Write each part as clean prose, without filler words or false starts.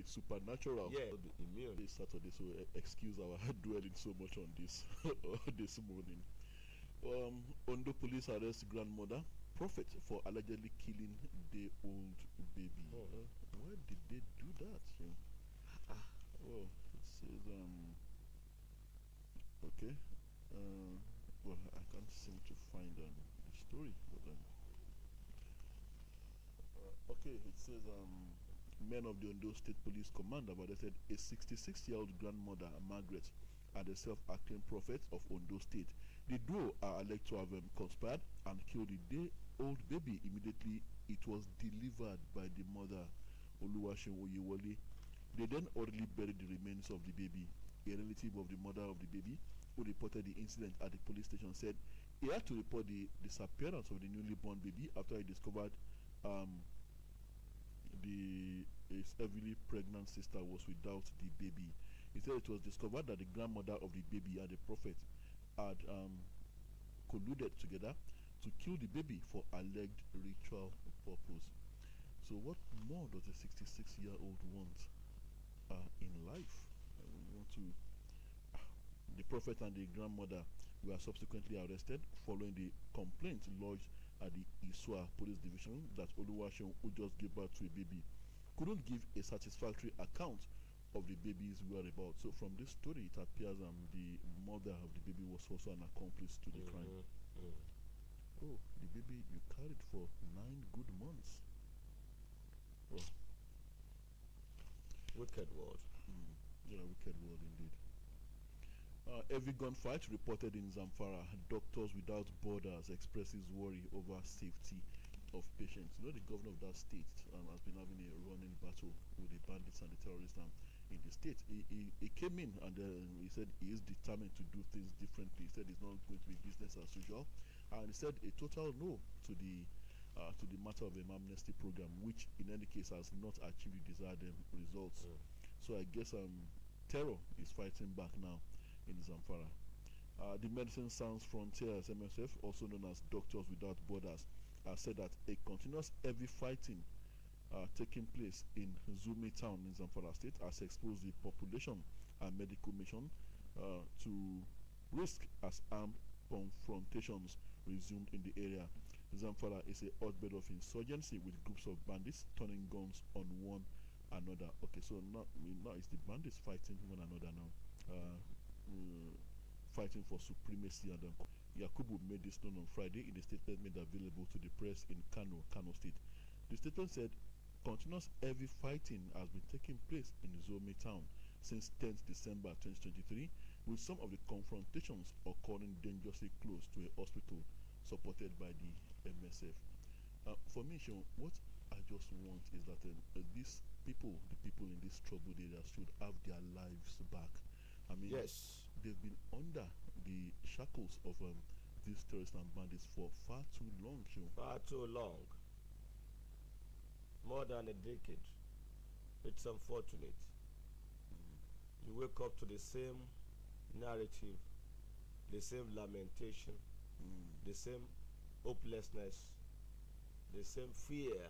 supernatural. Yeah, be immune. This Saturday, so excuse our dwelling so much on this this morning. Ondo police arrest grandmother prophet for allegedly killing the old baby. Why did they do that? Well, it says okay. Well, I can't seem to find the story, but okay, it says men of the Ondo State Police Command have arrested a 66-year-old grandmother, Margaret, and the self-acclaimed prophet of Ondo State. The duo are alleged to have conspired and killed the day-old baby immediately it was delivered by the mother, OLUYOLEFM. They then orderly buried the remains of the baby. A relative of the mother of the baby, who reported the incident at the police station, said he had to report the disappearance of the newly born baby after he discovered his heavily pregnant sister was without the baby. He said it was discovered that the grandmother of the baby and the prophet had colluded together to kill the baby for alleged ritual purpose. So what more does a 66-year-old want in life? We want to. The prophet and the grandmother were subsequently arrested following the complaint lodged at the Iswa Police Division that OLUYOLEFM, who just gave birth to a baby, couldn't give a satisfactory account of the baby's whereabouts. So from this story, it appears the mother of the baby was also an accomplice to the crime. Oh, the baby you carried for 9 good months. Well, wicked world. Yeah, wicked world indeed. Heavy gunfight reported in Zamfara. Doctors Without Borders expresses worry over safety of patients. You know, the governor of that state has been having a running battle with the bandits and the terrorists in the state. He came in and he said he is determined to do things differently. He said it's not going to be business as usual, and he said a total no to the matter of an amnesty program, which in any case has not achieved the desired results. So I guess terror is fighting back now in Zamfara. The Medicine Sans Frontiers MSF, also known as Doctors Without Borders, said that a continuous heavy fighting taking place in Zumi town in Zamfara state has exposed the population and medical mission to risk as armed confrontations resumed in the area. Zamfara is a hotbed of insurgency with groups of bandits turning guns on one another. Okay, so now it's the bandits fighting one another now. Fighting for supremacy, and Yakubu made this known on Friday in a statement made available to the press in Kano State. The statement said continuous heavy fighting has been taking place in Zome town since 10th December 2023, with some of the confrontations occurring dangerously close to a hospital supported by the MSF. For me, Sean, what I just want is that these people, the people in this troubled area, should have their lives back. I mean, yes, they've been under the shackles of these terrorists and bandits for far too long, Sean. Far too long. More than a decade. It's unfortunate. You wake up to the same narrative, the same lamentation, the same hopelessness, the same fear.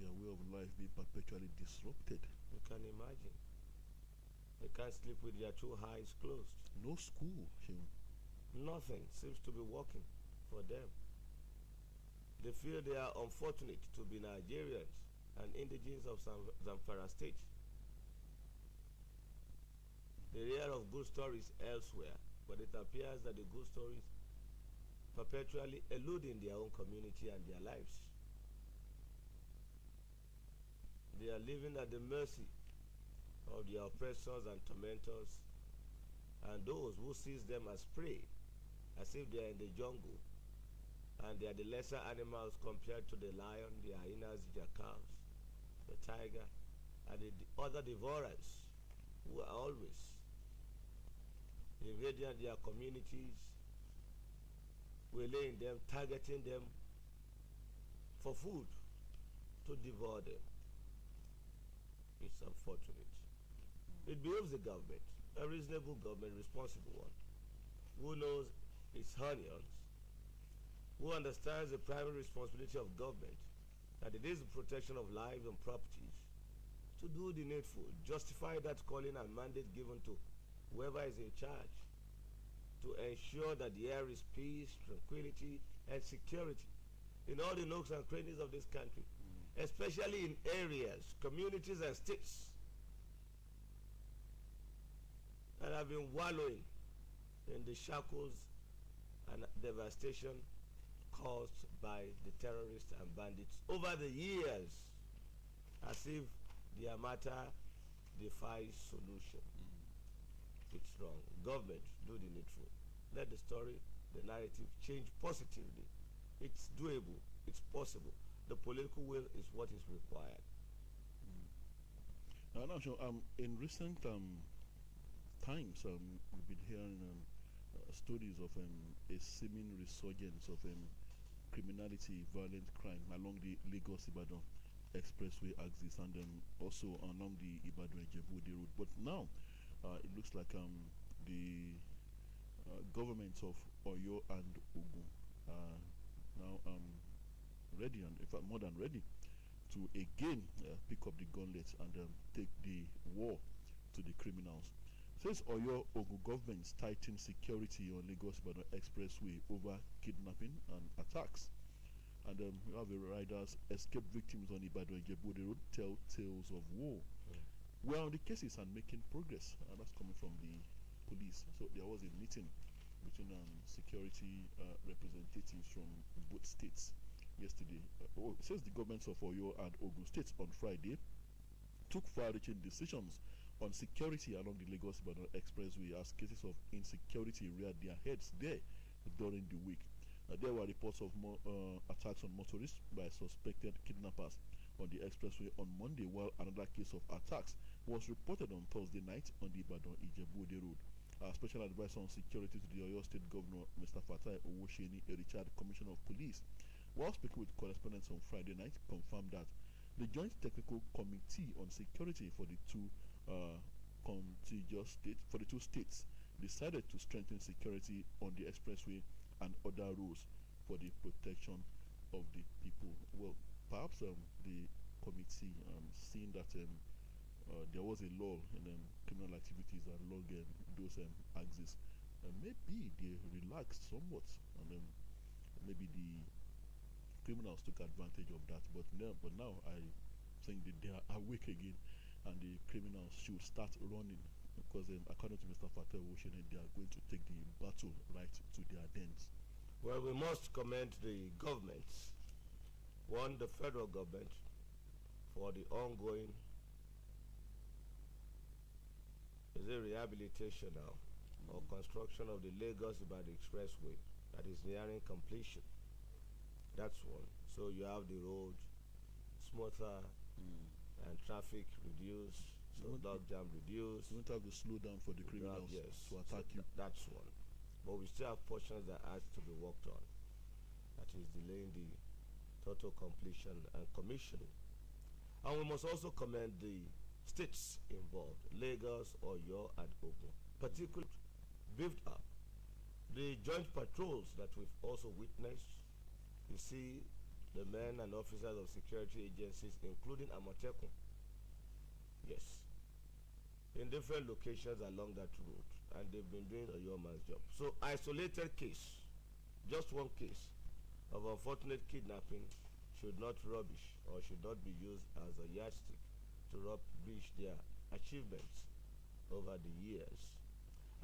Their way of life being perpetually disrupted. You can imagine. They can't sleep with their two eyes closed. No school, Sean. Nothing seems to be working for them. They feel they are unfortunate to be Nigerians and indigenes of Zamfara state. They hear of good stories elsewhere, but it appears that the good stories perpetually eluding their own community and their lives. They are living at the mercy of their oppressors and tormentors, and those who seize them as prey, as if they are in the jungle, and they are the lesser animals compared to the lion, the hyenas, the jackals, the tiger, and the other devourers who are always invading their communities, waylaying them, targeting them for food to devour them. It's unfortunate. It behoves the government, a reasonable government, responsible one, who knows its onions, who understands the primary responsibility of government, that it is the protection of lives and properties, to do the needful, justify that calling and mandate given to whoever is in charge to ensure that there is peace, tranquility, and security in all the nooks and crannies of this country, especially in areas, communities, and states that have been wallowing in the shackles and devastation caused by the terrorists and bandits over the years, as if their matter defies solution. It's wrong. Government, do the needful. Let the story, the narrative change positively. It's doable. It's possible. The political will is what is required. Now, sure, in recent times, we've been hearing stories of a seeming resurgence of criminality, violent crime along the Lagos-Ibadan expressway axis and also along the Ibadan-Ijebu-Ode road. But now, it looks like the governments of Oyo and Ogun are now ready, and in fact more than ready, to again pick up the gauntlet and take the war to the criminals. Says Oyo Ogun governments tighten security on Lagos-Ibadan expressway over kidnapping and attacks. And we have riders, escape victims on Ibadan-Ijebu-Ode road tell tales of war. Well, the cases are making progress, and that's coming from the police. So there was a meeting between security representatives from both states yesterday. It says the governments of Oyo and Ogun states on Friday took far-reaching decisions on security along the Lagos-Ibadan expressway as cases of insecurity reared their heads there during the week. There were reports of attacks on motorists by suspected kidnappers on the expressway on Monday, while another case of attacks was reported on Thursday night on the Ibadan-Ijebu-Ode road. Special advisor on security to the Oyo State Governor, Mr. Fatai Owosheni, a retired commissioner of police, while speaking with correspondents on Friday night, confirmed that the Joint Technical Committee on Security for the two states decided to strengthen security on the expressway and other roads for the protection of the people. Well, perhaps the committee, seeing that there was a lull in criminal activities along those axes, maybe they relaxed somewhat, and maybe the criminals took advantage of that. But now I think that they are awake again, and the criminals should start running, because according to Mr. Fatel Oshene, they are going to take the battle right to their dens. Well, we must commend the governments. One, the federal government, for the ongoing rehabilitation now or construction of the Lagos-Ibadan Expressway that is nearing completion. That's one. So you have the road smoother and traffic reduced, so dog jam reduced. You won't have to slow down for the criminals to attack you. That's one. But we still have portions that has to be worked on. That is delaying the total completion and commissioning. And we must also commend the states involved, Lagos, Oyo, and Ogun, particularly beefed up. The joint patrols that we've also witnessed, you see the men and officers of security agencies, including Amotekun, yes, in different locations along that route, and they've been doing a yeoman's job. So isolated case, just one case of unfortunate kidnapping should not rubbish or should not be used as a yardstick to rubbish their achievements over the years.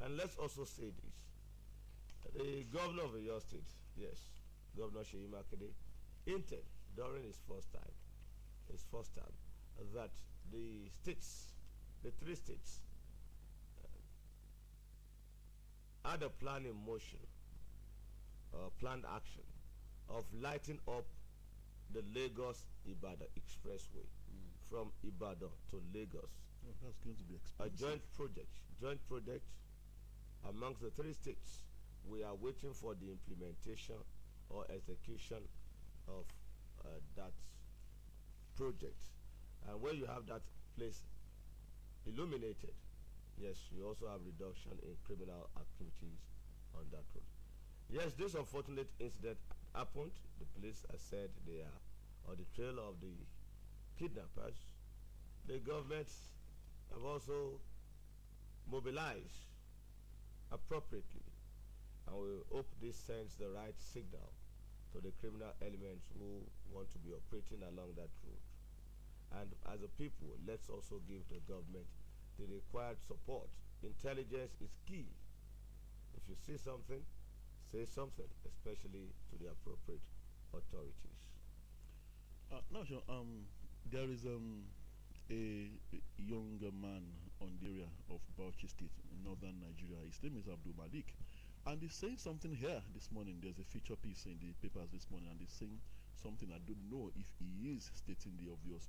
And let's also say this. The governor of your state, yes, Governor Seyi Makinde, hinted during his first term, that the states, the three states, had a plan in motion, planned action of lighting up the Lagos-Ibadan Expressway from Ibadan to Lagos. Oh, that's going to be expensive. A joint project amongst the three states. We are waiting for the implementation or execution of that project. And when you have that place illuminated, yes, you also have reduction in criminal activities on that road. Yes, this unfortunate incident happened. The police has said they are on the trail of the kidnappers, the government have also mobilized appropriately, and we hope this sends the right signal to the criminal elements who want to be operating along that route. And as a people, let's also give the government the required support. Intelligence is key. If you see something, say something, especially to the appropriate authorities. Now, Sean, there is a younger man on the area of Bauchi State in northern Nigeria. His name is Abdul Malik, and he's saying something here this morning. There's a feature piece in the papers this morning, and he's saying something I don't know if he is stating the obvious.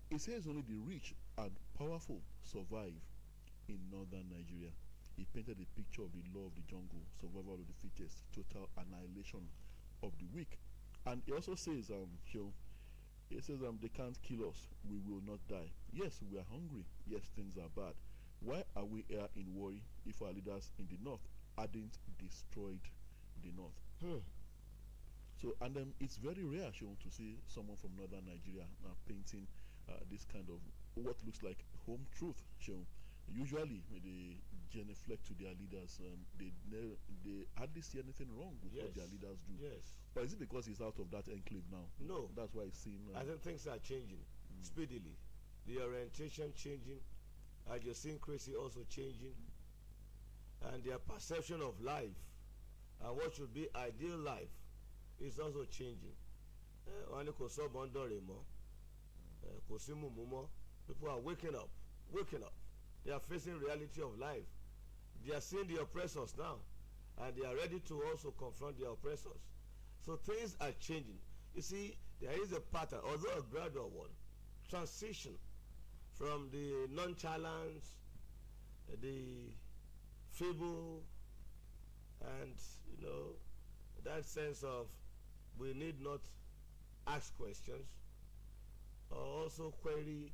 He says only the rich and powerful survive in northern Nigeria. He painted a picture of the law of the jungle, survival of the fittest, total annihilation of the weak. And he also says, Sean, he says they can't kill us, we will not die. Yes, we are hungry. Yes, things are bad. Why are we here in worry if our leaders in the north hadn't destroyed the north? So, and it's very rare, Sean, to see someone from northern Nigeria painting this kind of what looks like home truth, Sean. Usually, when they genuflect to their leaders, they hardly see anything wrong with what their leaders do. Yes. Or is it because he's out of that enclave now? No. That's why he's seen. I think things are changing speedily. The orientation changing, idiosyncrasy also changing, and their perception of life and what should be ideal life is also changing. People are waking up. They are facing reality of life. They are seeing the oppressors now, and they are ready to also confront the oppressors. So things are changing. You see, there is a pattern, although a gradual one, transition from the nonchalance, the feeble, and that sense of we need not ask questions or also query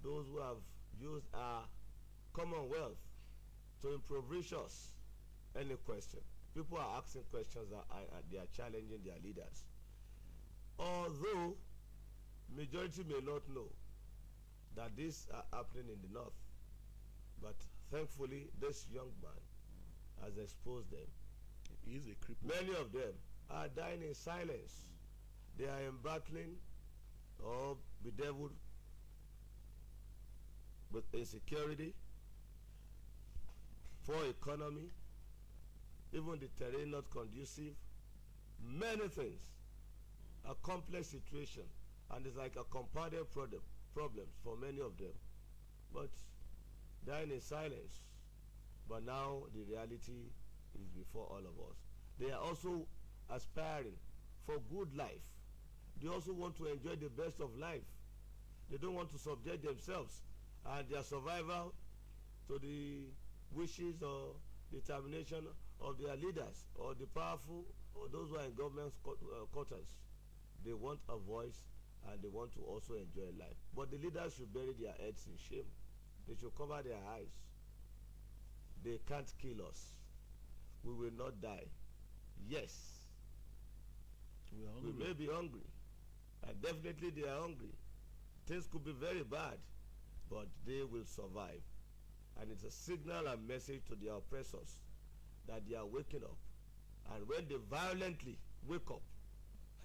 those who have used our commonwealth to impoverish us. Any question, people are asking questions that they are challenging their leaders, although majority may not know that this are happening in the north, but thankfully this young man has exposed them. He is a cripple. Many of them are dying in silence. They are embattling or bedeviled with insecurity, poor economy, even the terrain not conducive, many things, a complex situation, and it's like a compounded problems for many of them, but dying in silence. But now the reality is before all of us. They are also aspiring for good life. They also want to enjoy the best of life. They don't want to subject themselves and their survival to the wishes or determination of their leaders or the powerful or those who are in government quarters. They want a voice and they want to also enjoy life. But the leaders should bury their heads in shame. They should cover their eyes. They can't kill us. We will not die. Yes, we may be hungry, and definitely they are hungry. Things could be very bad, but they will survive. And it's a signal and message to the oppressors that they are waking up. And when they violently wake up,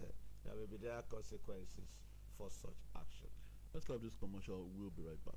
there may be there consequences for such action. Let's have this commercial. We'll be right back.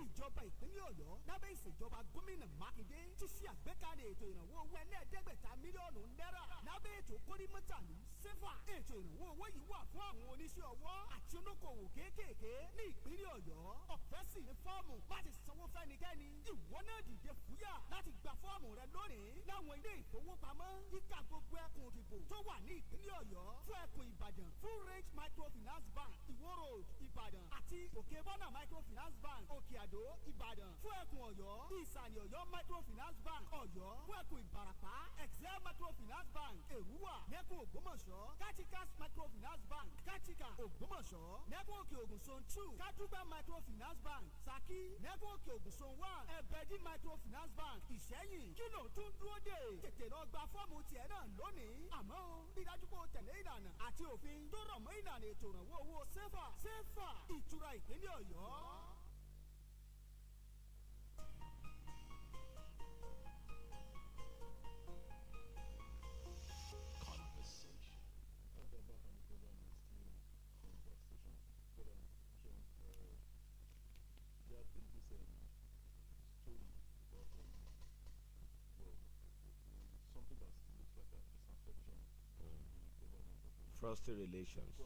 ìjọba ìpínlẹ̀ ọ̀yọ́ lábẹ́ ìṣèjọba gómìnà mákindé ti ṣe àgbékalẹ̀ ètò ìrànwọ́ owó ẹlẹ́ẹ̀ẹ́dẹ́gbẹ̀ta mílíọ̀nù náírà lábẹ́ ètò kórìmọ́tàlú sefa. ètò ìrànwọ́ owó yìí wà fún àwọn oníṣẹ́ ọwọ́ àti olókoòwò kéékèèké ní ìpínlẹ̀ ọ̀yọ́. ọ̀fẹ́ sì ní fọ́ọ̀mù láti sanwó fẹ́nikẹ́ni. ìwọ náà dìde fúyà láti gba fọ́ọ̀mù rẹ lónìí láwọn ilé ìfowópamọ́ yíká gbogbo ẹkùn òdìbò tó wà ní ìpínlẹ̀ ọ̀yọ́. fún ẹkùn ìbàdàn full range microfinance bank ìwó road ìbàdàn àti òkè bọ́nà microfinance bank òkè àdó ìbàdàn. fún ẹkùn ọ̀yọ́ ìsàlẹ̀ ọ̀yọ́ microfinance bank ọ̀yọ́. fún ẹkùn ìbàràpá excel microfinance bank èrúwà lẹ́kùn ògbómọ̀ṣọ́ katikas microfinance bank katika Ògbómọ̀ṣọ́ nẹ́tíwọ̀kì Ògùn zone 2 Kádúgbà microfinance bank Ṣakí nẹ́tíwọ̀kì Ògùn zone 1 Ẹ̀bẹ̀dì microfinance bank Ìṣẹ́yìn kí ló tún dúró dè tètè lọ gba fọ́ọ̀mù tiẹ̀ náà lónìí àmọ́ bí dájú pé o tẹ̀lé ìlànà àti òfin tó rọ̀ mọ́ ìlànà ètò ìrànwọ́ owó sẹ́fà ìtura ìpínlẹ̀ Ọ̀yọ́. Frosty relations.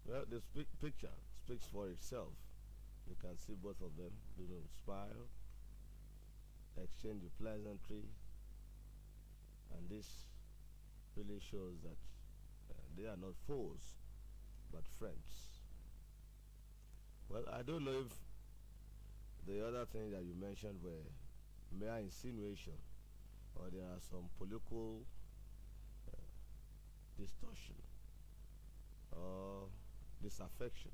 Well, the picture speaks for itself. You can see both of them, smile, exchange a pleasantry, and this really shows that they are not foes, but friends. Well, I don't know if the other thing that you mentioned were mere insinuation, or there are some political distortion or disaffection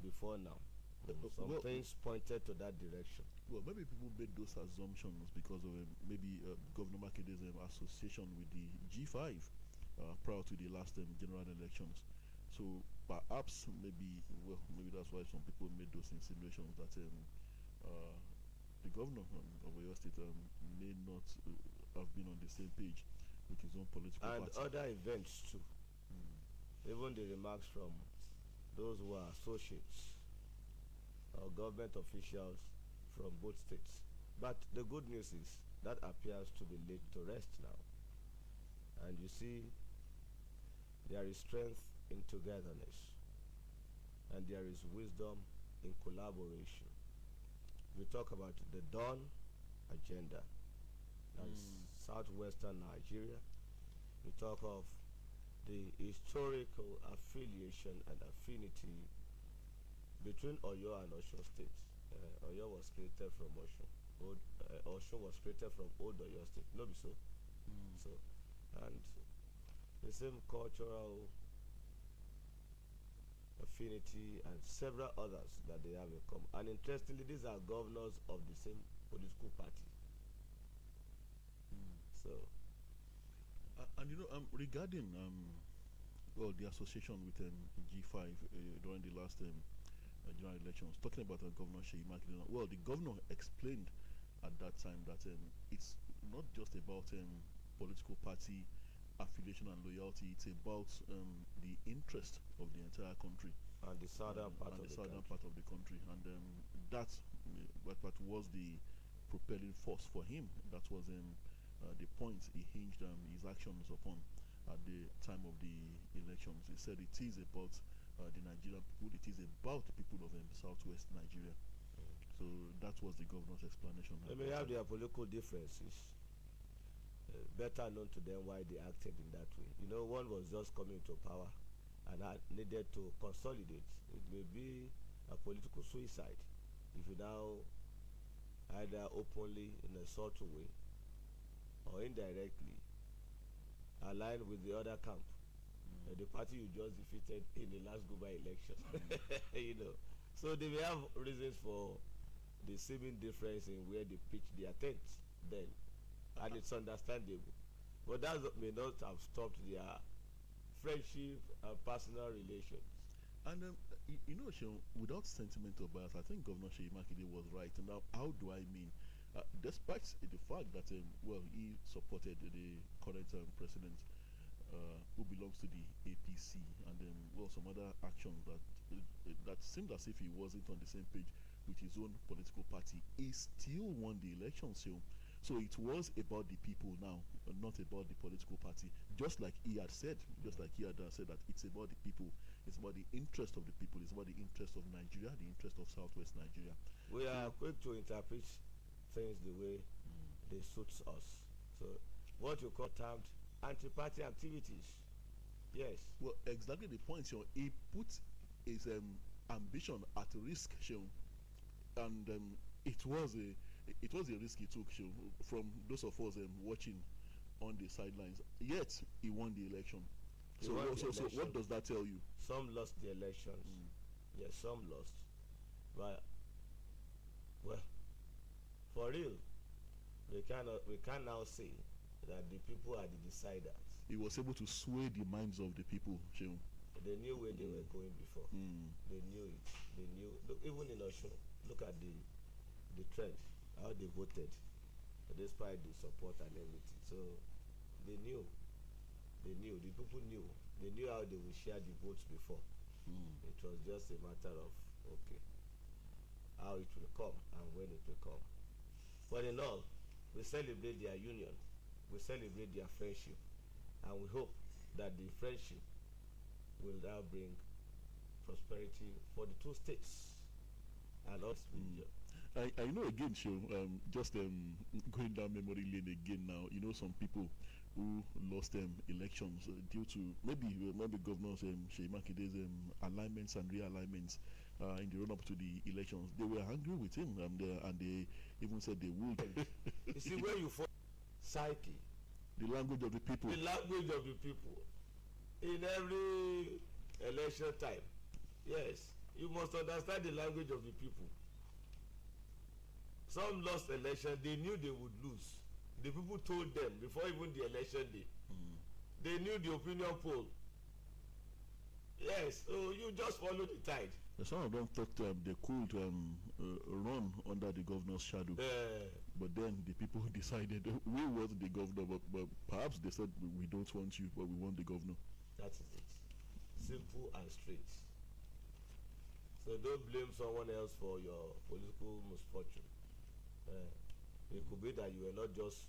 before now. Some things pointed to that direction. Well, maybe people made those assumptions because of maybe Governor Makede's association with the G5 prior to the last general elections. So perhaps maybe that's why some people made those insinuations that the governor of Oyo State may not have been on the same page with his own political and party. Other events too. Even the remarks from those who are associates or government officials from both states. But the good news is that appears to be laid to rest now. And you see, there is strength in togetherness, and there is wisdom in collaboration. We talk about the Dawn agenda, that's southwestern Nigeria. We talk of the historical affiliation and affinity between Oyo and Osho State. Oyo was created from Osho. Osho was created from Old Oyo State. No, be so. So, and the same cultural affinity and several others that they have in common. And interestingly, these are governors of the same political party. So. And regarding the association with G5 during the last general elections, talking about Governor Seyi Makinde. Well, the governor explained at that time that it's not just about political party affiliation and loyalty; it's about the interest of the entire country and the southern part of the country, and that was the propelling force for him. That was the point he hinged his actions upon at the time of the elections. He said it is about the Nigerian people, it is about the people of southwest Nigeria. So that was the governor's explanation. They may have their political differences, better known to them why they acted in that way. One was just coming to power and needed to consolidate. It may be a political suicide if you now either openly in a subtle way or indirectly align with the other camp, the party you just defeated in the last Guba election. So they may have reasons for the seeming difference in where they pitch their tents then, and it's understandable. But that may not have stopped their friendship and personal relations. And Seun, without sentiment or bias, I think Governor Seyi Makinde was right. And now, how do I mean? Despite the fact that he supported the current president who belongs to the APC, and some other actions that seemed as if he wasn't on the same page with his own political party, he still won the election. So it was about the people now, not about the political party. Just like he had said, that it's about the people, it's about the interest of the people, it's about the interest of Nigeria, the interest of Southwest Nigeria. We are quick to interpret things the way they suits us. So what you call termed anti-party activities. Yes. Well, exactly the point. He put his ambition at risk, and it was a risk he took, from those of us watching on the sidelines. Yet he won the election. So what does that tell you? Some lost the elections. Yes, some lost. But well, for real, we can now say that the people are the deciders. He was able to sway the minds of the people. They knew where they were going before. They knew it. They knew. Look, even in Osun, look at the trend, how they voted, despite the support and everything. So they knew. The people knew. They knew how they would share the votes before. It was just a matter of how it will come and when it will come. But in all, we celebrate their union, we celebrate their friendship, and we hope that the friendship will now bring prosperity for the two states and us region. I know again, just going down memory lane again now, some people who lost elections due to maybe governors Seyi Makinde's alignments and realignments in the run-up to the elections. They were angry with him, and they even said they would. You see, where you find psyche, the language of the people. The language of the people. In every election time, yes, you must understand the language of the people. Some lost election, they knew they would lose. The people told them before even the election day. They knew the opinion poll. Yes, so you just follow the tide. Some of them thought they could run under the governor's shadow. But then the people decided we want the governor, but perhaps they said we don't want you, but we want the governor. That is it. Simple and straight. So don't blame someone else for your political misfortune. It could be that you were not just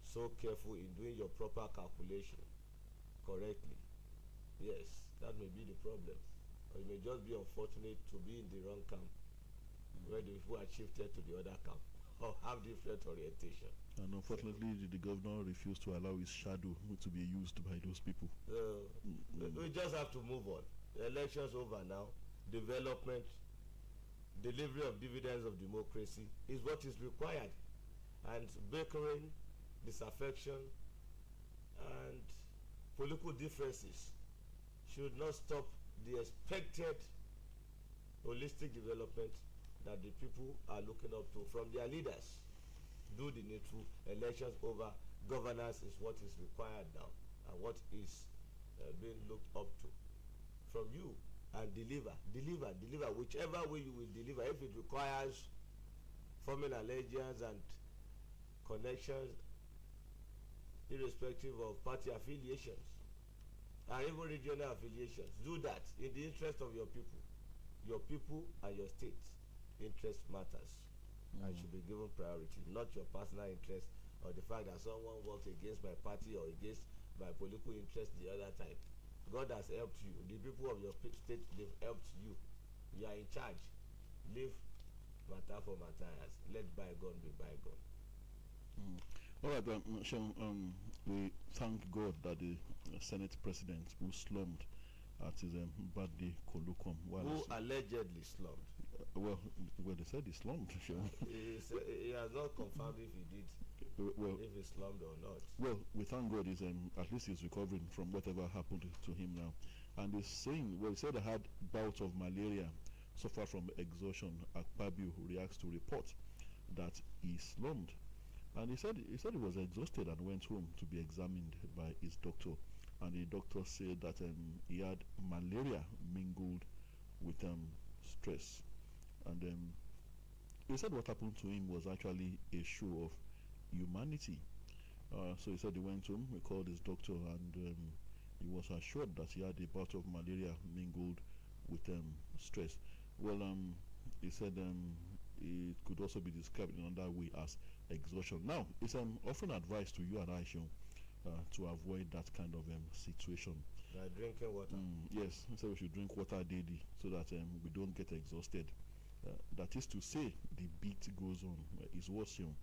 so careful in doing your proper calculation correctly. Yes, that may be the problem. Or you may just be unfortunate to be in the wrong camp where the people are shifted to the other camp or have different orientation. And unfortunately, the governor refused to allow his shadow to be used by those people. We just have to move on. The election's over now. Development, delivery of dividends of democracy is what is required. And bickering, disaffection, and political differences should not stop the expected holistic development that the people are looking up to from their leaders. Do the needful. Elections over. Governance is what is required now and what is being looked up to from you. And deliver whichever way you will deliver. If it requires forming allegiance and connections irrespective of party affiliations and even regional affiliations, do that in the interest of your people and your state. Interest matters and should be given priority, not your personal interest or the fact that someone works against my party or against my political interest the other time. God has helped you. The people of your state, they've helped you. You are in charge. Leave matter for matters. Let bygone be bygone. All right, we thank God that the Senate President who slummed at his birthday colloquium. Who allegedly slummed? Well, they said he slummed. He has not confirmed if he did. If he slummed or not. Well, we thank God at least he's recovering from whatever happened to him now. And he's saying, he said I had bouts of malaria, suffer from exhaustion. Akpabio reacts to report that he slummed. And he said he was exhausted and went home to be examined by his doctor. And the doctor said that he had malaria mingled with stress. And he said what happened to him was actually a show of humanity. So he said he went home, he called his doctor, and he was assured that he had a bout of malaria mingled with stress. Well, he said could also be described in another way as exhaustion. Now, it's an offering advice to you and I, Seun, to avoid that kind of situation. By drinking water. Yes, so we should drink water daily so that we don't get exhausted. That is to say, the beat goes on. Is what, Seun?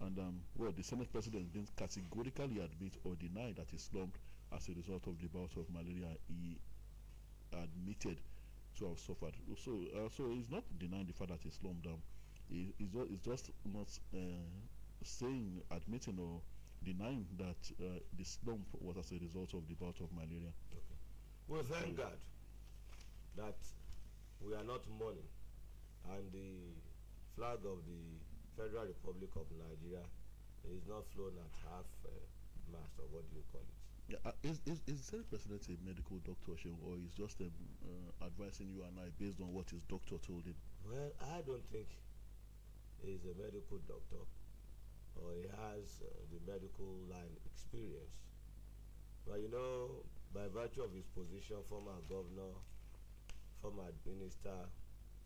And well, the Senate President didn't categorically admit or deny that he slumped as a result of the bout of malaria he admitted to have suffered. So he's not denying the fact that he slumped down. He's just not admitting or denying that the slump was as a result of the bout of malaria. Okay. Well, thank God that we are not mourning, and the flag of the Federal Republic of Nigeria is not flown at half mast, or what do you call it? Yeah, is the Senate President a medical doctor, or is just advising you and I based on what his doctor told him? Well, I don't think he's a medical doctor, or he has the medical line experience. But you know, by virtue of his position, former governor, former minister,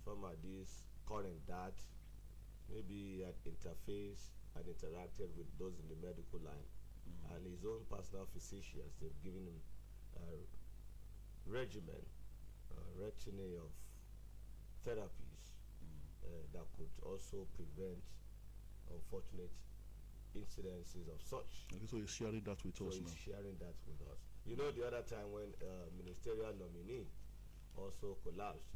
former this, current that, maybe he had interfaced and interacted with those in the medical line. And his own personal physicians, they've given him a regimen, retinue of therapies that could also prevent unfortunate incidences of such. Okay, so he's sharing that with us now. So he's sharing that with us. You know, the other time when ministerial nominee also collapsed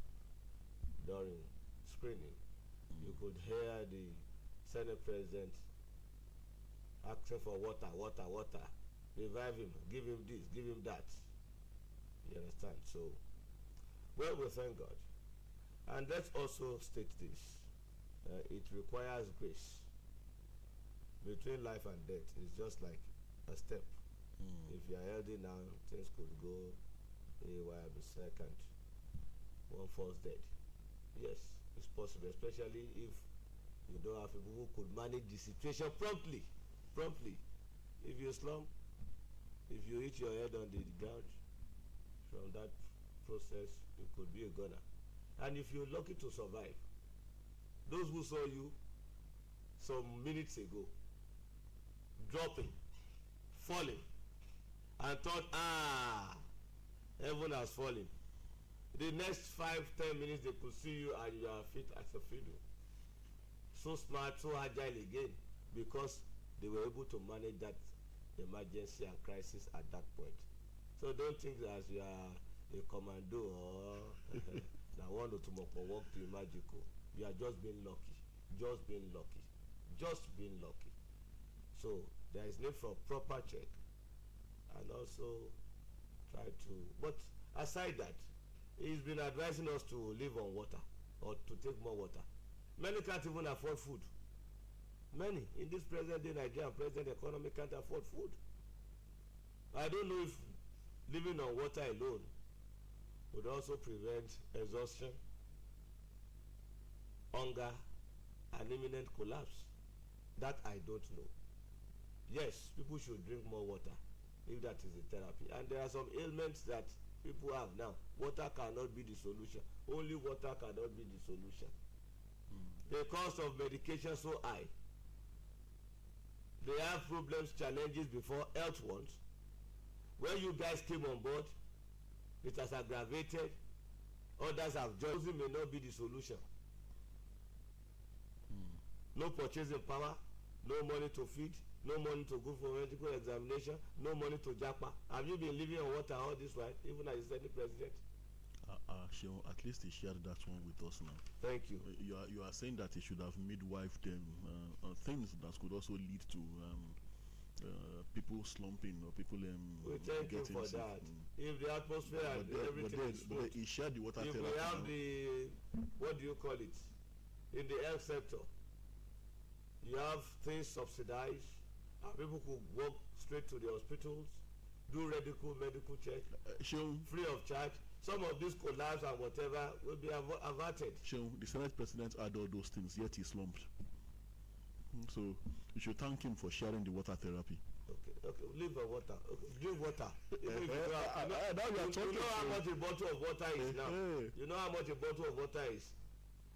during screening, you could hear the Senate President asking for water, revive him, give him this, give him that. You understand? So, well, we thank God. And let's also state this. It requires grace. Between life and death, it's just like a step. If you are healthy now, things could go haywire the second. One falls dead. Yes, it's possible, especially if you don't have people who could manage the situation promptly. If you slump, if you hit your head on the ground, from that process you could be a goner. And if you're lucky to survive, those who saw you some minutes ago dropping, falling, and thought, heaven has fallen, the next 5-10 minutes they could see you and you are fit as a fiddle, so smart, so agile again, because they were able to manage that emergency and crisis at that point. So don't think that as you are a commando or that one to work to magical. You are just being lucky. So there is need for proper check, and also try to. But aside that, he's been advising us to live on water or to take more water. Many can't even afford food. Many in this present day Nigerian present economy can't afford food. I don't know if living on water alone would also prevent exhaustion, hunger, and imminent collapse. That I don't know. Yes, people should drink more water if that is a therapy. And there are some ailments that people have now. Water cannot be the solution. Only water cannot be the solution. The cost of medication so high. They have problems, challenges before health ones. When you guys came on board, it has aggravated. Others have joined. It may not be the solution. No purchasing power, no money to feed, no money to go for medical examination, no money to japa. Have you been living on water all this while, even as the Senate President? At least he shared that one with us now. Thank you. You are saying that he should have midwifed them, things that could also lead to people slumping or people we thank you for sick. that. If the atmosphere and everything is smooth, but he shared the water if therapy. we have the, what do you call it, in the health sector, you have things subsidized, and people could walk straight to the hospitals, do medical check, free of charge. Some of this collapse and whatever will be averted. The Senate President had all those things, yet he slumped. So you should thank him for sharing the water therapy. Okay, live on water. Okay, drink water. You know how much a bottle of water is now. You know how much a bottle of water is.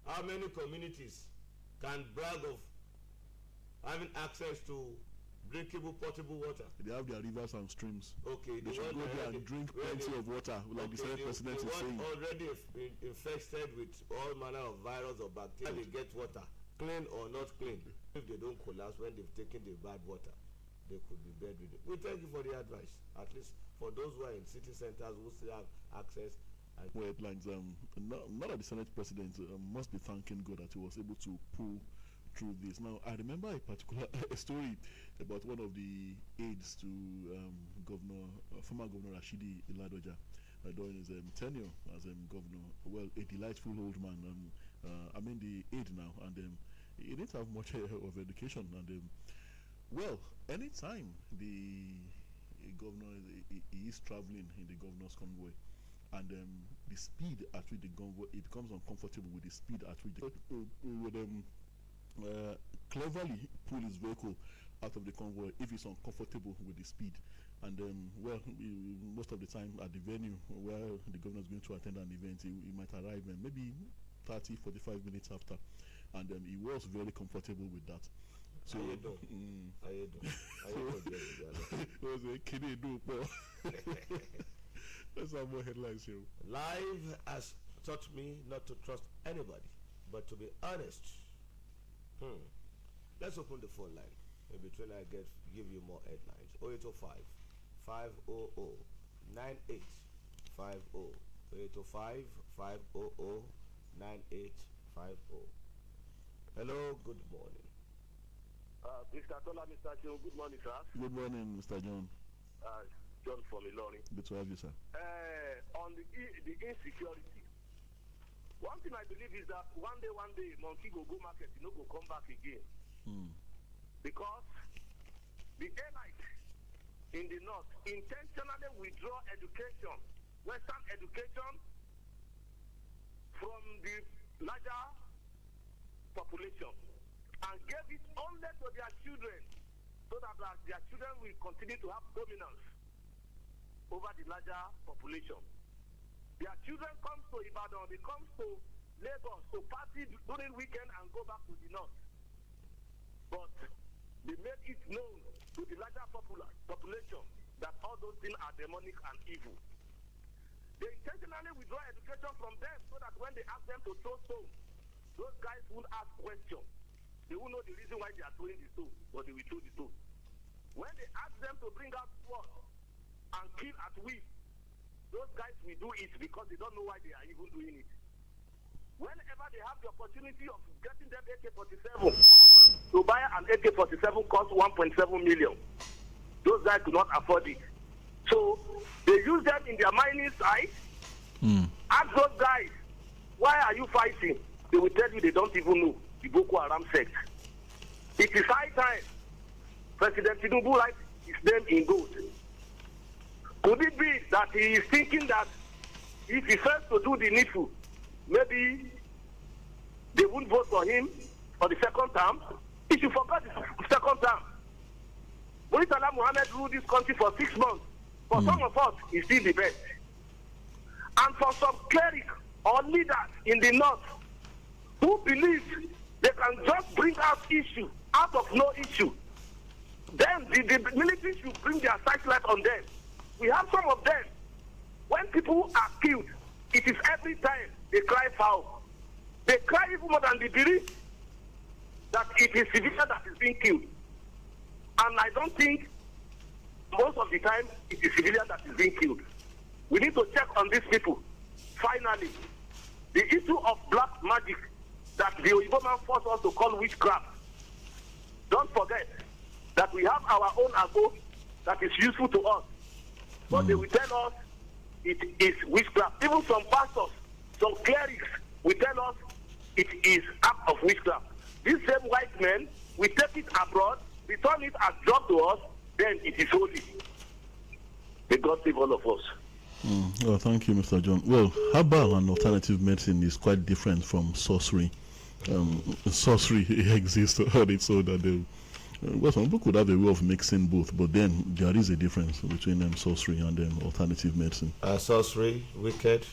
How many communities can brag of having access to drinkable potable water. They have their rivers and streams. Okay, They should go there and drink plenty of water, like the Senate President is saying. Already infested with all manner of virus or bacteria, they get water, clean or not clean. If they don't collapse when they've taken the bad water, they could be bedridden. We thank you for the advice, at least for those who are in city centers who still have access. Headlines. Not that the Senate President must be thanking God that he was able to pull through this. Now, I remember a particular story about one of the aides to former Governor Rashidi Ladoja during his tenure as governor. Well, a delightful old man. I mean, the aide now, and he didn't have much of education. And well, anytime the governor he is traveling in the governor's convoy, and the speed at which the convoy, it becomes uncomfortable with the speed at which would cleverly pull his vehicle out of the convoy if it's uncomfortable with the speed. And well, most of the time at the venue where the governor is going to attend an event, he might arrive maybe 30-45 minutes after, and he was very comfortable with that. So was a kiddie do. Let's have more headlines here. Life has taught me not to trust anybody, but to be honest. Let's open the phone line. Maybe when I give you more headlines. 0805 500 9850. 0805 500 9850. Hello, good morning. Mr. Tola, Mr. Seun, good morning, sir. Good morning, Mr. John. John from Ilorin. Good to have you, sir. On the insecurity, one thing I believe is that one day, monkey go market, go come back again. Because the elite in the north intentionally withdraw education, Western education, from the larger population and gave it only to their children, so that their children will continue to have dominance over the larger population. Their children come to Ibadan, they come to Lagos to party during weekend and go back to the north. But they made it known to the larger population that all those things are demonic and evil. They intentionally withdraw education from them so that when they ask them to throw stones, those guys won't ask questions. They won't know the reason why they are throwing the stone, but they will throw the stone. When they ask them to bring out sword and kill at will, those guys will do it because they don't know why they are even doing it. Whenever they have the opportunity of getting them AK-47, to buy an AK-47 costs 1.7 million. Those guys do not afford it. So they use them in their mining site. Ask those guys, why are you fighting? They will tell you they don't even know the Boko Haram sect. It is high time President Tinubu writes his name in gold. Could it be that he is thinking that if he fails to do the needful, maybe they won't vote for him for the second term? He should forget the second term. Muritala Muhammad ruled this country for 6 months. For some of us, he's still the best. And for some clerics or leaders in the north who believe they can just bring out issue out of no issue, then the military should bring their sight on them. We have some of them. When people are killed, it is every time they cry foul. They cry even more than they believe that it is civilian that is being killed. And I don't think most of the time it is civilian that is being killed. We need to check on these people. Finally, the issue of black magic that the Oyibo man forced us to call witchcraft. Don't forget that we have our own ago that is useful to us. But they will tell us it is witchcraft. Even some pastors, some clerics will tell us it is act of witchcraft. These same white men will take it abroad, return it as drug to us, then it is holy. May God save all of us. Well, thank you, Mr. John. Well, herbal and alternative medicine is quite different from sorcery. Sorcery exists on its own. Well, some people could have a way of mixing both, but then there is a difference between sorcery and alternative medicine. Sorcery, wicked.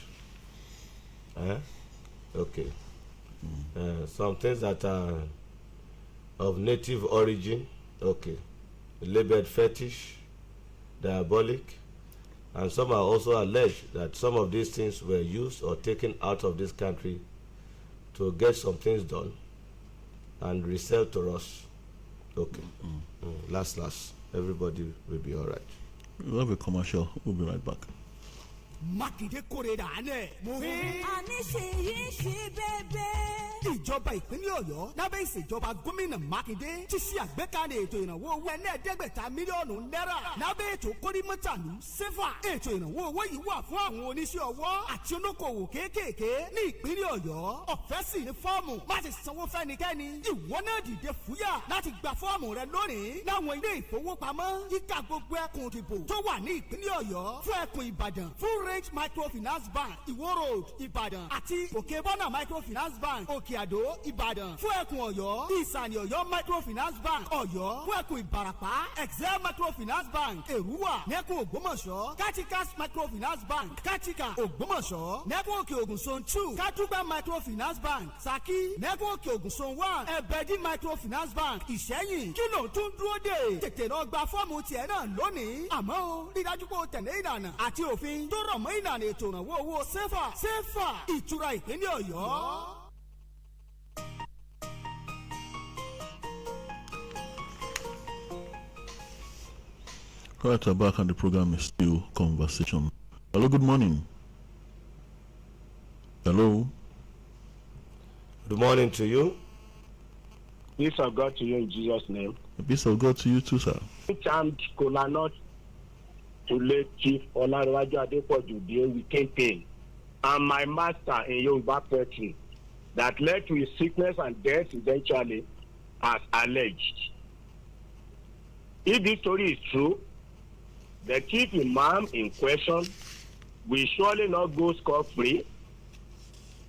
Okay. Some things that are of native origin, okay, labeled fetish, diabolic, and some are also alleged that some of these things were used or taken out of this country to get some things done and resell to us. Okay. Last, everybody will be all right. We'll have a commercial. We'll be right back. Mákindé kórè dànù. àní ṣe yí ṣe bẹ́ẹ̀. ìjọba ìpínlẹ̀ ọ̀yọ́ lábẹ́ ìṣèjọba gómìnà mákindé ti ṣe àgbékalẹ̀ ètò ìrànwọ́ owó ẹlẹ́ẹ̀ẹ́dẹ́gbẹ̀ta mílíọ̀nù náírà lábẹ́ ètò kórìmọ́tàlú sefa. ètò ìrànwọ́ owó yìí wà fún àwọn oníṣẹ́ ọwọ́ àti olókoòwò kéékèèké ní ìpínlẹ̀ ọ̀yọ́. ọ̀fẹ́ sì ni fọ́ọ̀mù má ti sanwó fẹ́nikẹ́ni. ìwọ náà dìde fúyà láti gba fọ́ọ̀mù rẹ lónìí láwọn ilé ìfowópamọ́ yíká gbogbo ẹkùn ìdìbò tó wà ní ìpínlẹ̀ ọ̀yọ́. fún ẹkùn ìbàdàn full range microfinance bank ìwó road ìbàdàn àti òkè bọ́nà microfinance bank òkè àdó ìbàdàn. fún ẹkùn ọ̀yọ́ ìsàlẹ̀ ọ̀yọ́ microfinance bank ọ̀yọ́. fún ẹkùn ìbàràpá excel microfinance bank èrúwà nẹ́kùn ògbómọ̀ṣọ́ katikas microfinance bank katika ògbómọ̀ṣọ́ nẹ́kùn òkè ògùn zone 2 kátúgbà microfinance bank saki nẹ́kùn òkè ògùn zone 1 ẹ̀bẹ̀dì microfinance bank ìṣẹ́yìn. kí ló tún dúró dè tètè lọ gba fọ́ọ̀mù tiẹ̀ náà lónìí. àmọ́ o rí dájú pé o tẹ̀lé ìlànà àti òfin tó rọ̀ mọ́ ìlànà ètò ìrànwọ́ owó sefa ìtura ìpínlẹ̀ ọ̀yọ́. Right, we're back and the program is still conversation. Hello, good morning. Hello. Good morning to you. Peace of God to you in Jesus' name. Peace of God to you too, sir. Charmed Kola North to late Chief Olarewaju Adepoju deal with campaign and my master in Yoruba poetry that led to his sickness and death eventually as alleged. If this story is true, the chief imam in question will surely not go scot-free.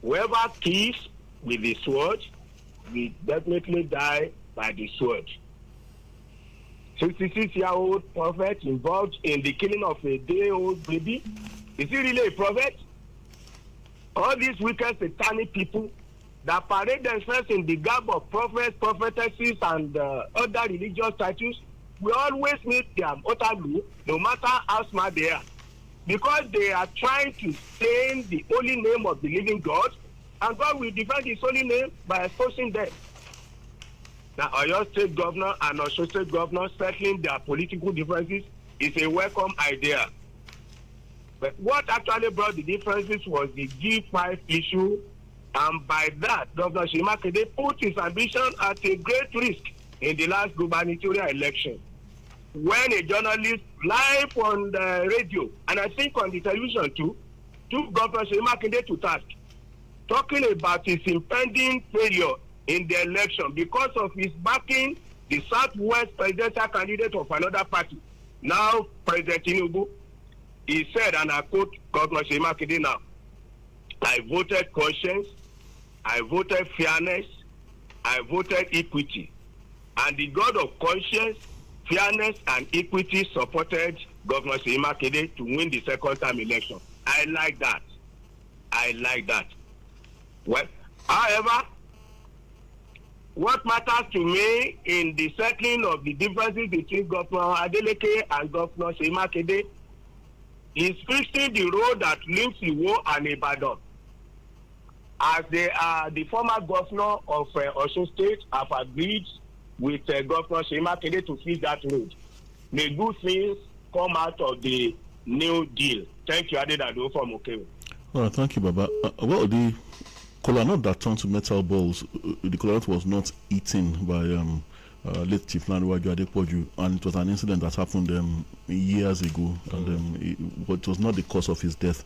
Whoever kills with the sword will definitely die by the sword. 66-year-old prophet involved in the killing of a day-old baby. Is he really a prophet? All these wicked satanic people that parade themselves in the garb of prophets, prophetesses, and other religious titles will always meet their Otalu, no matter how smart they are, because they are trying to stain the holy name of the living God, and God will defend his holy name by exposing them. Now, Oyo State Governor and Osun State Governor settling their political differences is a welcome idea. But what actually brought the differences was the G5 issue, and by that, Governor Seyi Makinde put his ambition at a great risk in the last gubernatorial election. When a journalist live on the radio, and I think on the television too, took Governor Seyi Makinde to task, talking about his impending failure in the election because of his backing the Southwest presidential candidate of another party, now President Tinubu. He said, and I quote Governor Seyi Makinde now, I voted conscience, I voted fairness, I voted equity. And the God of conscience, fairness, and equity supported Governor Seyi Makinde to win the second term election. I like that. Well, however, what matters to me in the settling of the differences between Governor Adeleke and Governor Seyi Makinde is fixing the road that links Iwo and Ibadan. As they are, the former governor of Osun State have agreed with Governor Seyi Makinde to fix that road. May good things come out of the new deal. Thank you, Adedado from Okewo. All right, thank you, Baba. Well, the kola nut that turned to metal balls, the kola nut was not eaten by late Chief Olarewaju Adepoju, and it was an incident that happened years ago, and it was not the cause of his death,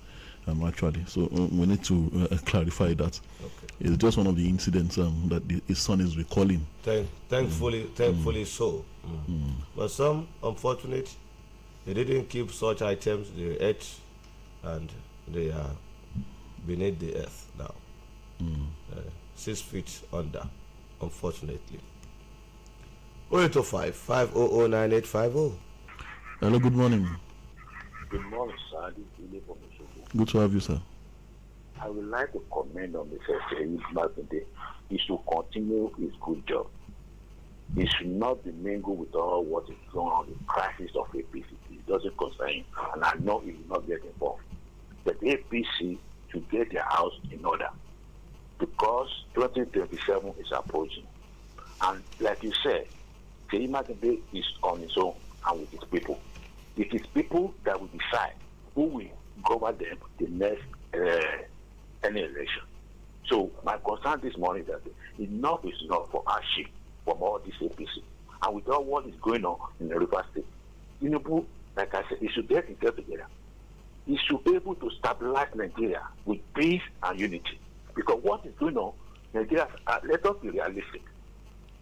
actually. So we need to clarify that. Okay. It's just one of the incidents that his son is recalling. Thankfully so. But some, unfortunate, they didn't keep such items. They ate, and they are beneath the earth now. 6 feet under, unfortunately. 0805 500 9850. Hello, good morning. Good morning, sir. Good to have you, sir. I would like to comment on Mr. Seun Makinde. He should continue his good job. He should not be mingled with all what is going on, the crisis of APC. It doesn't concern him, and I know he will not get involved. But APC should get their house in order because 2027 is approaching. And like you said, Seun Makinde is on his own and with his people. It is people that will decide who will govern them the next any election. So my concern this morning is that enough is enough for hardship from all this APC. And with all what is going on in the River State, Tinubu, like I said, he should get himself together. He should be able to stabilize Nigeria with peace and unity. Because what is going on, Nigeria, let us be realistic.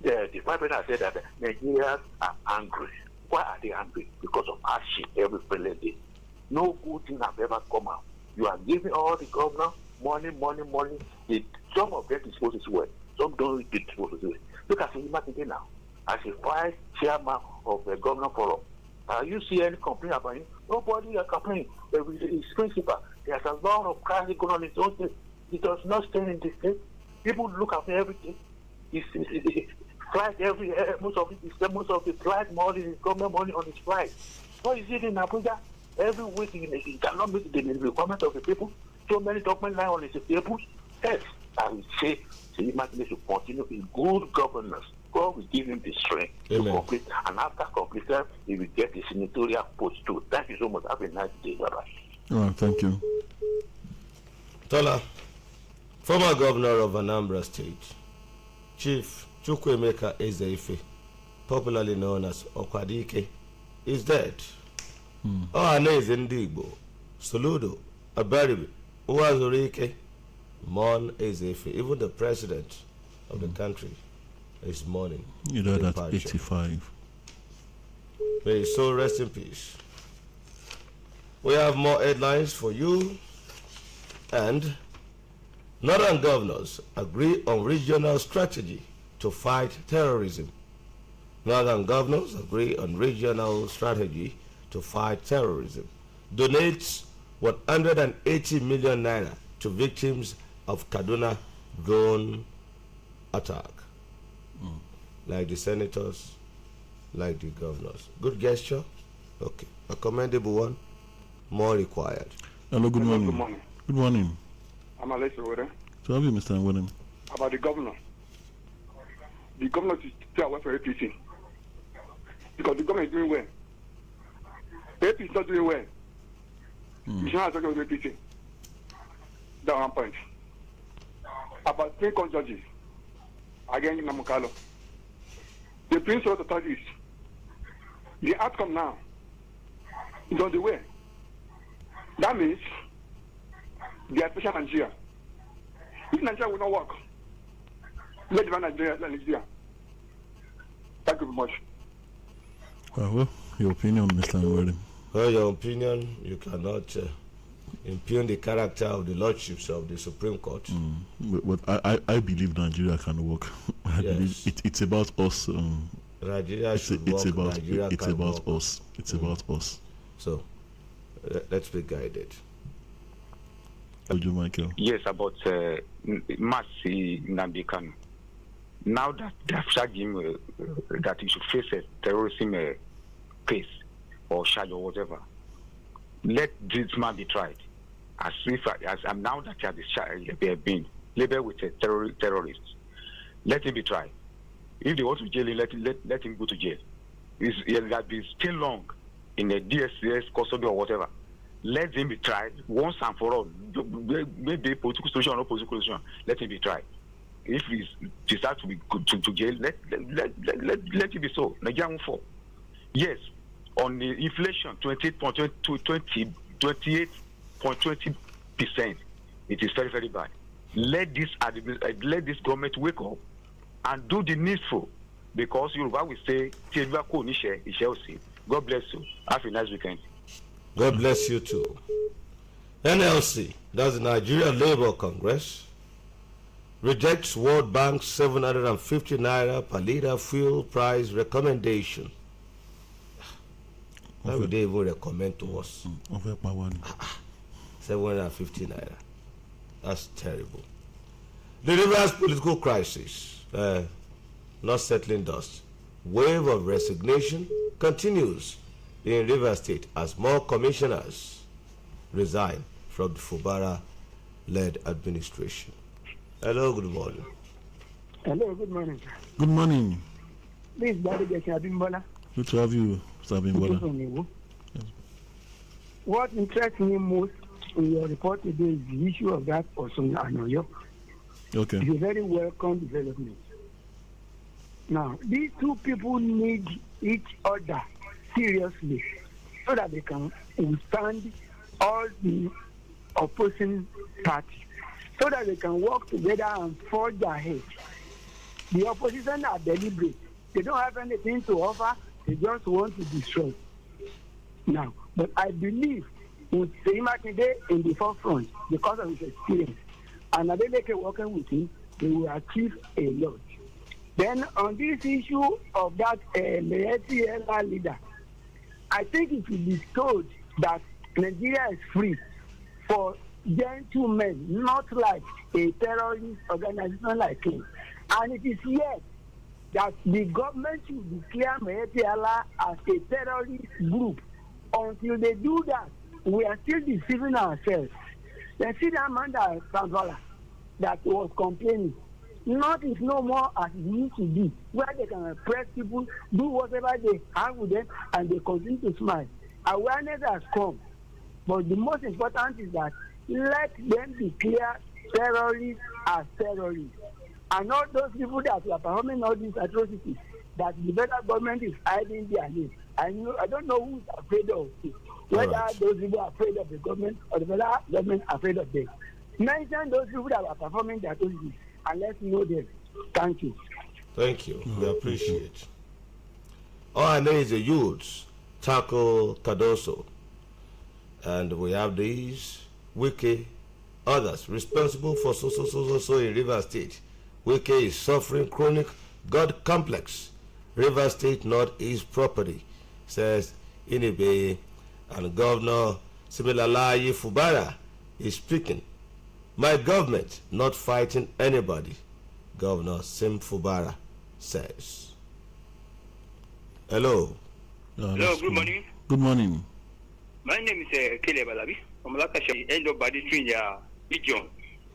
The Prime Minister said that Nigerians are angry. Why are they angry? Because of hardship every day. No good thing has ever come out. You are giving all the governors money. Some of them dispose it well. Some don't dispose it well. Look at Seun Makinde now. As a vice chairman of the governor forum, you see any complaint about him? Nobody is complaining. His principal, there's a lot of crisis going on in his own state. He does not stay in the state. People look after everything. Flight most of the flight money is government money on his flight. What is it in Abuja? Every week he cannot meet the requirement of the people. So many documents lie on his tables. Yes, I will say Seun Makinde should continue in good governance. God will give him the strength to complete, and after completion, he will get a senatorial post too. Thank you so much. Have a nice day. Bye-bye. All right, thank you. Tola, former governor of Anambra State, Chief Chukwuemeka Ezeife, popularly known as Okwadike, is dead. Ohaneze ndị Igbo, Soludo, Abaribe, Uwazurike, mourn Ezeife. Even the president of the country is mourning. You know that 85. May his soul rest in peace. We have more headlines for you. And Northern governors agree on regional strategy to fight terrorism. Northern governors agree on regional strategy to fight terrorism. Donates 180 million naira to victims of Kaduna drone attack. Like the senators, like the governors. Good gesture. Okay. A commendable one. More required. Hello, good morning. Good morning. Good morning. I'm Alex Owere. So have you, Mr. Nweden? About the governor. The governor is still away for APC. Because the government is doing well. APC is not doing well. You should not talk about APC. That's one point. About 3 judges against Namukalo. The principal authorities. The outcome now is on the way. That means they are special Nigeria. If Nigeria will not work, let Nigeria. Thank you very much. Well, your opinion, Mr. Nweden. Well, your opinion, you cannot impugn the character of the lordships of the Supreme Court. But I believe Nigeria can work. I believe it's about us. Nigeria should work. It's about us. It's about us. So, let's be guided. Michael. Yes, about Mercy Nambikanu. Now that they have charged him that he should face a terrorism case or charge or whatever, let this man be tried. As now that he has been labeled with a terrorist, let him be tried. If they want to jail him, let him go to jail. He has been still long in a DSCS custody or whatever. Let him be tried once and for all. Maybe political solution or no political solution, let him be tried. If he decides to be to jail, let it be so. Nigeria won't fall. Yes, on the inflation, 28.20%, it is very, very bad. Let this government wake up and do the needful, because Yoruba will say, God bless you. Have a nice weekend. God bless you too. NLC, that's the Nigeria Labour Congress, rejects World Bank's 750 naira per litre fuel price recommendation. Why would they even recommend to us? 750 naira. That's terrible. The Rivers political crisis, not settling dust. Wave of resignation continues in Rivers State as more commissioners resign from the Fubara-led administration. Hello, good morning. Hello, good morning. Good morning. This is Daddy Abimbola. Good to have you, Mr. Abimbola. Yes. What interests me most in your report today is the issue of that person, Anoyo. Okay. It's a very welcome development. Now, these two people need each other seriously so that they can withstand all the opposing parties, so that they can work together and forge ahead. The opposition are deliberate. They don't have anything to offer. They just want to destroy. Now, but I believe with Seyimakinde in the forefront because of his experience, and Adeleke working with him, they will achieve a lot. Then on this issue of that Ella leader, I think it will be told that Nigeria is free for gentlemen, not like a terrorist organization like him. And it is here that the government should declare Ella as a terrorist group. Until they do that, we are still deceiving ourselves. Then see that man that was complaining. Not is no more as it used to be, where they can oppress people, do whatever they have with them, and they continue to smile. Awareness has come. But the most important is that let them declare terrorists as terrorists. And all those people that are performing all these atrocities, that the federal government is hiding their names. I don't know who's afraid of it. Whether those people are afraid of the government or the federal government are afraid of them. Mention those people that are performing their atrocities and let's know them. Thank you. Thank you. We appreciate. All I know is the youths tackle Cardoso. And we have these Wiki, others responsible for so in River State. Wiki is suffering chronic God complex. River State Northeast property, says Inebe, and Governor Sibilalayi Fubara is speaking. My government not fighting anybody, Governor Sim Fubara says. Hello. Hello, good morning. Good morning. My name is Caleb Alabi. I'm like the end of body in their region.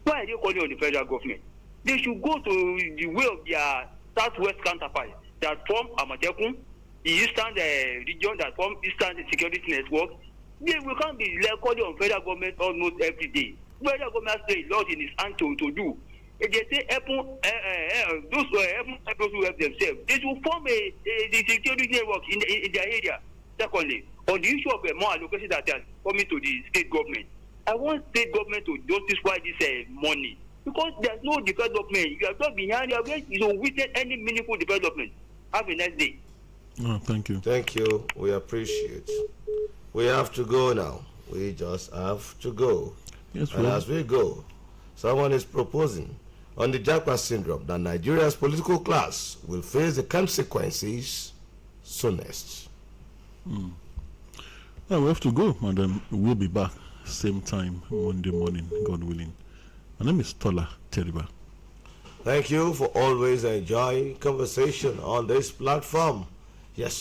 Why are they calling on the federal government? They should go to the way of their southwest counterpart that form Amatekun, the eastern region that form Eastern Security Network. They will can't be calling on federal government almost every day. Federal government has a lot in his hand to do. If they say those who help themselves, they should form the security network in their area. Secondly, on the issue of more allocation that are coming to the state government, I want state government to justify this money because there's no development. You are just behind. You have witnessed any meaningful development. Have a nice day. Oh, thank you. Thank you. We appreciate. We have to go now. We just have to go. Yes, and as we go, someone is proposing on the Japa syndrome that Nigeria's political class will face the consequences soonest. Well, we have to go, madam. We'll be back same time Monday morning, God willing. My name is Tola Teriba. Thank you for always enjoying conversation on this platform. Yes,